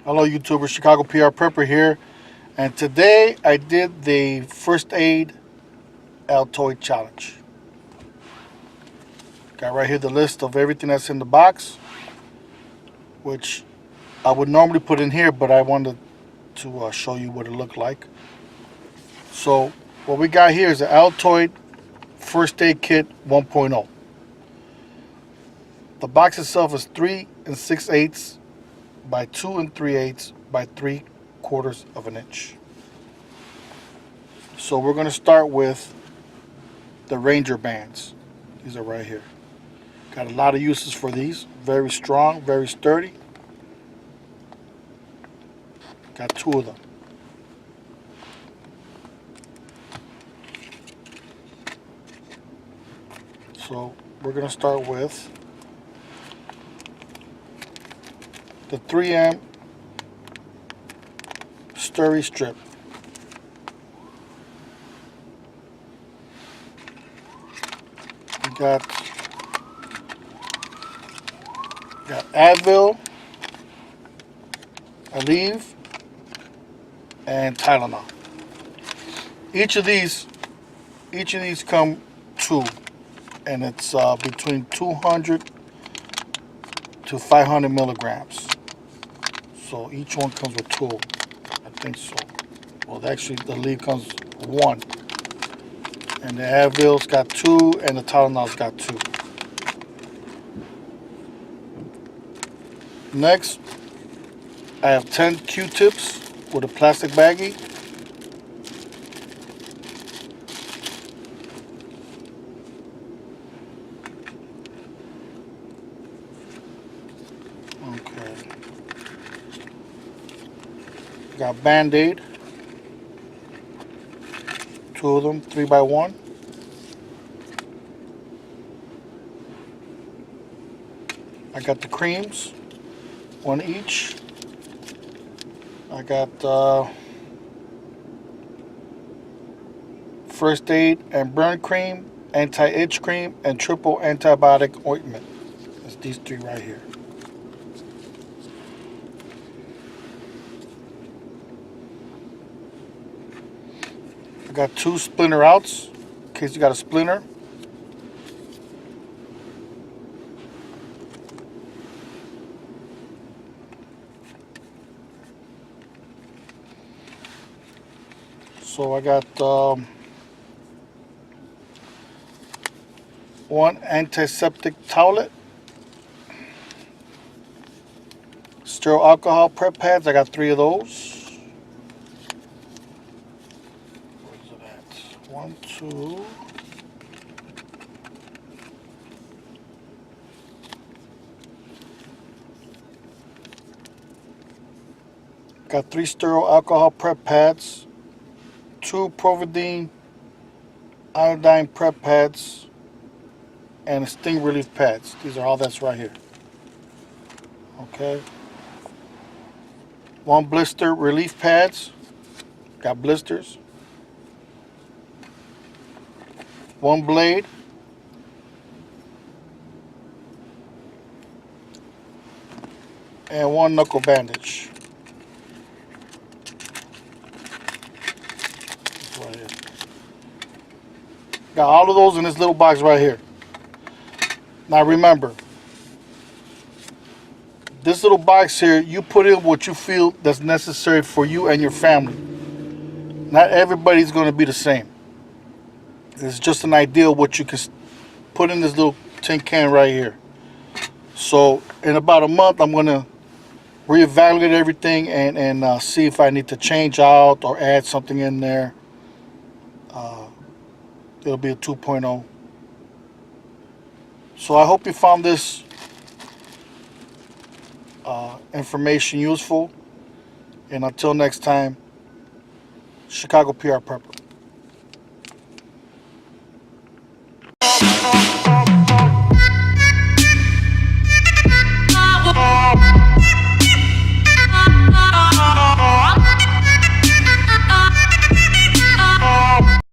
Hello YouTubers, Chicago PR Prepper here, and today I did the first aid Altoid challenge. Got right here the list of everything that's in the box, which I would normally put in here, but I wanted to show you what it looked like. So what we got here is the Altoid First Aid Kit 1.0. The box itself is 3 6/8 by 2 3/8 by 3/4 of an inch. So we're going to start with the Ranger bands. These are right here. Got a lot of uses for these. Very strong, very sturdy. Got 2 of them. So we're going to start with the 3M steri strip. We got advil, aleve, and Tylenol. Each of these come 2, and it's between 200 to 500 milligrams. So each one comes with 2, I think so. Well, actually the aleve comes with 1, and the advil's got 2, and the Tylenol's got 2. Next, I have 10 Q-tips with a plastic baggie. Okay. Got Band-Aid. 2 of them, 3x1. I got the creams, 1 each. I got first aid and burn cream, anti-itch cream, and triple antibiotic ointment. That's these 3 right here. I got 2 splinter outs in case you got a splinter. So I got 1 antiseptic towelette, sterile alcohol prep pads. I got 3 of those. Where's it at? 1, 2. Got 3 sterile alcohol prep pads, 2 povidone iodine prep pads, and sting relief pads. These are all that's right here. Okay. 1 blister relief pads. Got blisters. 1 blade. And 1 knuckle bandage. Right here. Got all of those in this little box right here. Now remember, this little box here, you put in what you feel that's necessary for you and your family. Not everybody's going to be the same. It's just an idea of what you can put in this little tin can right here. So in about a month, I'm going to reevaluate everything and see if I need to change out or add something in there. It'll be a 2.0. So I hope you found this information useful. And until next time, Chicago PR Prepper.